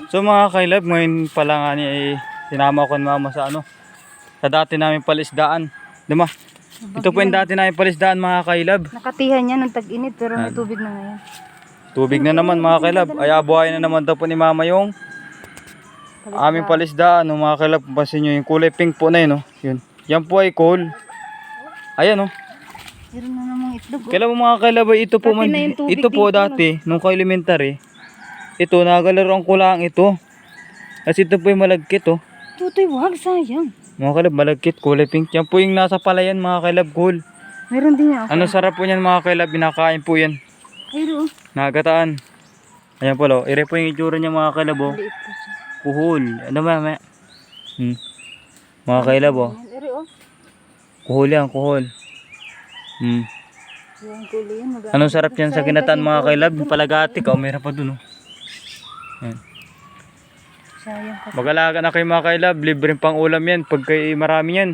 So mga kailab, ngayon pala nga niya ay sinama ko ni mama sa sa dati namin palisdaan. Diba? Ito po yung dati namin palisdaan mga kailab. Nakatihan niya ng tag-init pero may tubig na ngayon. Tubig na naman mga kailab. Ay abuhay na naman daw po ni mama yung aming palisdaan. Mga kailab, pasin nyo yung kulay pink po na yun. Yun. Yan po ay coal. Ayan Meron na namang itlog. Kailan mo mga kailab, ito po, Dati na yung tubig ito po dito, dati, nung ka-elementary. Ito, nagalaroan ko lang ito. Kasi ito po yung malagkit Tutoy, wag, sayang. Mga kailab, malagkit, kulay pink. Yan po yung nasa palayan mga kailab, cool. Meron din niya ako. Ano sarap po yan mga kailab, binakain po yan. Ayun, Nagataan. Ayan po ire po yung itsura niya mga kailab. liit po siya. Kuhol. Ano ba? Mga kailab Ayun, kuhol yan, kuhol. Yung kulay yan. Anong sarap yan sa kinataan mga kailab? Yung palagatik, meron pa dun Ayan. Sayang kasi. Mag-alaga na kayo mga kailab, libreng pang ulam yan pag marami yan.